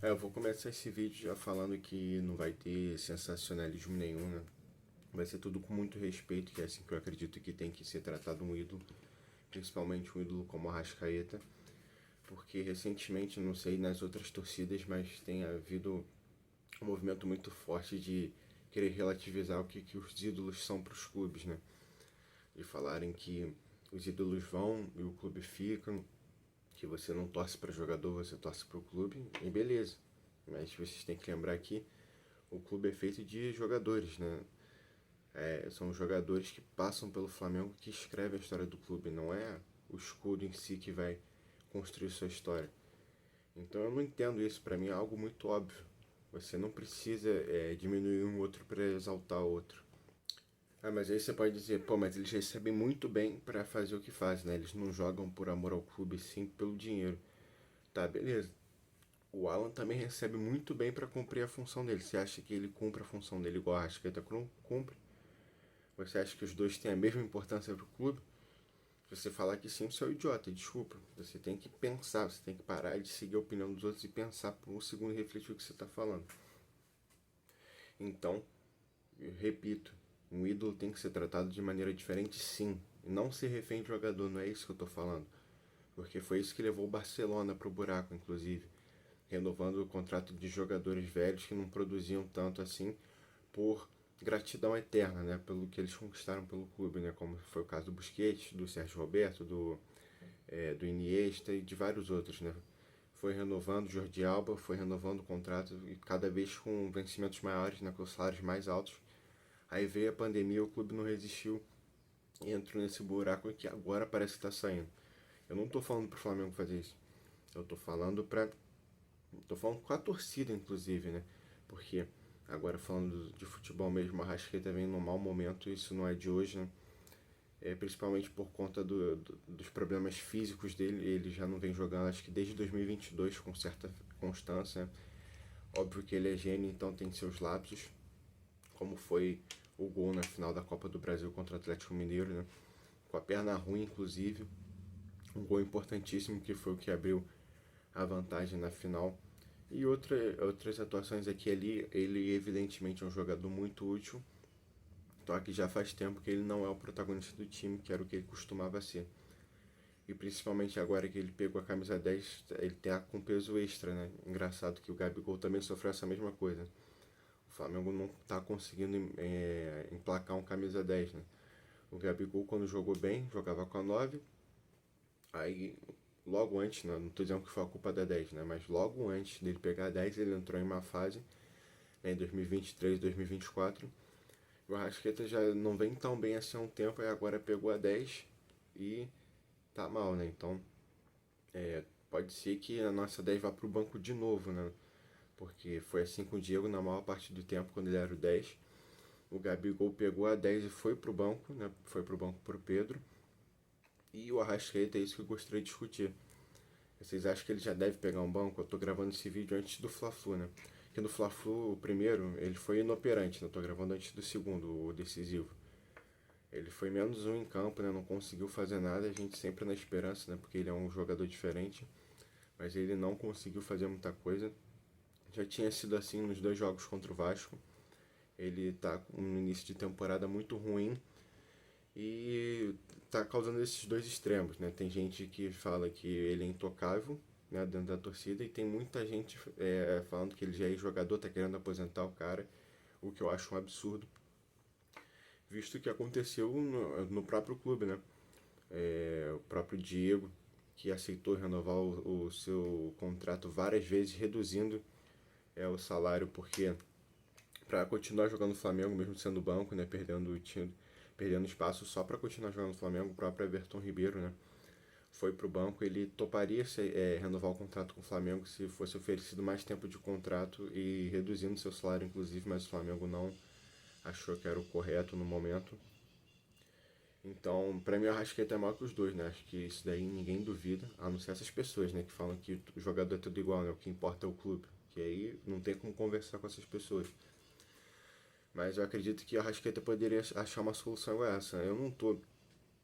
Eu vou começar esse vídeo já falando que não vai ter sensacionalismo nenhum, né? Vai ser tudo com muito respeito, que é assim que eu acredito que tem que ser tratado um ídolo, principalmente um ídolo como a Arrascaeta, porque recentemente, não sei nas outras torcidas, mas tem havido um movimento muito forte de querer relativizar o que os ídolos são para os clubes, né? De falarem que os ídolos vão e o clube fica, que você não torce para jogador, você torce para o clube, e beleza. Mas vocês têm que lembrar que o clube é feito de jogadores, né? São jogadores que passam pelo Flamengo que escrevem a história do clube, não é o escudo em si que vai construir sua história. Então eu não entendo isso, para mim é algo muito óbvio. Você não precisa diminuir um outro para exaltar o outro. Mas aí você pode dizer, pô, mas eles recebem muito bem para fazer o que fazem, né? Eles não jogam por amor ao clube, sim pelo dinheiro. Tá, beleza. O Alan também recebe muito bem para cumprir a função dele. Você acha que ele cumpre a função dele igual a Arrascaeta cumpre? Você acha que os dois têm a mesma importância para o clube? Se você falar que sim, você é um idiota, desculpa. Você tem que pensar, você tem que parar de seguir a opinião dos outros e pensar por um segundo e refletir o que você está falando. Então, eu repito, um ídolo tem que ser tratado de maneira diferente, sim. E não ser refém de jogador, não é isso que eu estou falando. Porque foi isso que levou o Barcelona para o buraco, inclusive. Renovando o contrato de jogadores velhos que não produziam tanto assim por gratidão eterna, né, pelo que eles conquistaram pelo clube, né, como foi o caso do Busquets, do Sérgio Roberto, do Iniesta e de vários outros, né. Foi renovando, Jordi Alba foi renovando o contrato e cada vez com vencimentos maiores, né, com salários mais altos. Aí veio a pandemia, o clube não resistiu e entrou nesse buraco que agora parece que está saindo. Eu não estou falando para o Flamengo fazer isso. Eu tô falando com a torcida, inclusive, né? Porque, agora falando de futebol mesmo, a Arrascaeta vem num mau momento, isso não é de hoje, né? Principalmente por conta dos problemas físicos dele, ele já não vem jogando, acho que desde 2022, com certa constância. Óbvio que ele é gênio, então tem seus lapsos, como foi o gol na final da Copa do Brasil contra o Atlético Mineiro, né? Com a perna ruim, inclusive. Um gol importantíssimo que foi o que abriu a vantagem na final. E outras atuações aqui e ali, ele evidentemente é um jogador muito útil, só que já faz tempo que ele não é o protagonista do time, que era o que ele costumava ser. E principalmente agora que ele pegou a camisa 10, ele tá com peso extra, né? Engraçado que o Gabigol também sofreu essa mesma coisa. O Flamengo não tá conseguindo emplacar um camisa 10, né? O Gabigol, quando jogou bem, jogava com a 9. Aí, logo antes, não tô dizendo que foi a culpa da 10, né? Mas logo antes dele pegar a 10, ele entrou em uma fase, né, em 2023, 2024. O Arrascaeta já não vem tão bem assim há um tempo, e agora pegou a 10 e tá mal, né? Então, pode ser que a nossa 10 vá pro banco de novo, né? Porque foi assim com o Diego na maior parte do tempo, quando ele era o 10. O Gabigol pegou a 10 e foi pro banco, né? Foi pro banco pro Pedro. E o Arrascaeta é isso que eu gostaria de discutir. Vocês acham que ele já deve pegar um banco? Eu tô gravando esse vídeo antes do Fla-Flu, né? Porque no Fla-Flu, o primeiro, ele foi inoperante, né? Eu tô gravando antes do segundo, o decisivo. Ele foi menos um em campo, né? Não conseguiu fazer nada, a gente sempre na esperança, né? Porque ele é um jogador diferente. Mas ele não conseguiu fazer muita coisa. Já tinha sido assim nos dois jogos contra o Vasco. Ele tá com um início de temporada muito ruim e tá causando esses dois extremos, né? Tem gente que fala que ele é intocável, né, dentro da torcida, e tem muita gente falando que ele já é jogador, tá querendo aposentar o cara, o que eu acho um absurdo, visto que aconteceu no próprio clube, né? O próprio Diego, que aceitou renovar o seu contrato várias vezes, reduzindo o salário, porque para continuar jogando no Flamengo, mesmo sendo banco, né, perdendo espaço só para continuar jogando no Flamengo, o próprio Everton Ribeiro, né, foi pro banco, ele toparia renovar o contrato com o Flamengo se fosse oferecido mais tempo de contrato e reduzindo seu salário, inclusive, mas o Flamengo não achou que era o correto no momento. Então, pra mim, o Arrascaeta é maior que os dois, né? Acho que isso daí ninguém duvida, a não ser essas pessoas, né? Que falam que o jogador é tudo igual, né? O que importa é o clube. Que aí não tem como conversar com essas pessoas. Mas eu acredito que o Arrascaeta poderia achar uma solução igual essa. Eu não tô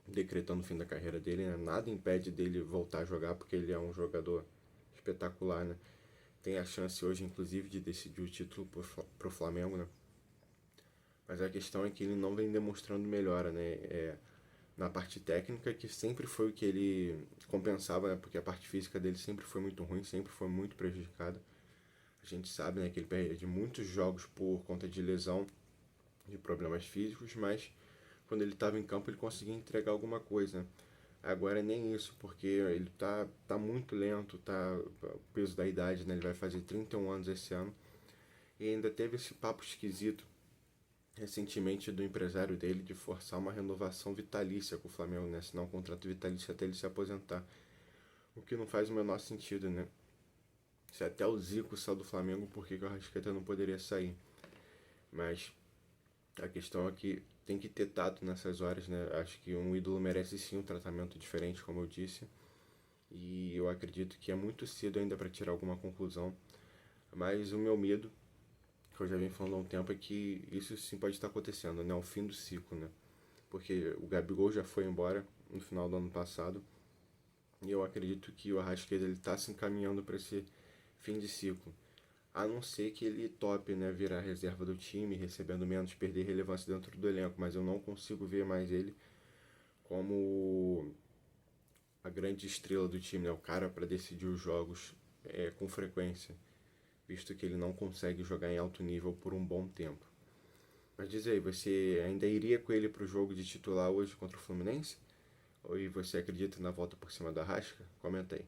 decretando o fim da carreira dele, né? Nada impede dele voltar a jogar, porque ele é um jogador espetacular, né? tem a chance hoje, inclusive, de decidir o título pro Flamengo, né? Mas a questão é que ele não vem demonstrando melhora, né? Na parte técnica, que sempre foi o que ele compensava, né? Porque a parte física dele sempre foi muito ruim, sempre foi muito prejudicada. A gente sabe, né, que ele perde muitos jogos por conta de lesão, de problemas físicos, mas quando ele estava em campo ele conseguia entregar alguma coisa. Agora nem isso, porque ele tá muito lento, o peso da idade, né? Ele vai fazer 31 anos esse ano. E ainda teve esse papo esquisito recentemente do empresário dele de forçar uma renovação vitalícia com o Flamengo, né? Assinar um contrato vitalício até ele se aposentar. O que não faz o menor sentido, né? Se até o Zico saiu do Flamengo, por que o Arrascaeta não poderia sair? Mas a questão é que tem que ter tato nessas horas, né? Acho que um ídolo merece sim um tratamento diferente, como eu disse. E eu acredito que é muito cedo ainda para tirar alguma conclusão. Mas o meu medo, que eu já venho falando há um tempo, é que isso sim pode estar acontecendo, né? O fim do ciclo, né? Porque o Gabigol já foi embora no final do ano passado. E eu acredito que o Arrascaeta está se encaminhando para esse fim de ciclo. A não ser que ele tope, né, virar reserva do time, recebendo menos, perder relevância dentro do elenco. Mas eu não consigo ver mais ele como a grande estrela do time, né, o cara para decidir os jogos com frequência, visto que ele não consegue jogar em alto nível por um bom tempo. Mas diz aí, você ainda iria com ele para o jogo de titular hoje contra o Fluminense? Ou você acredita na volta por cima da Rasca? Comenta aí.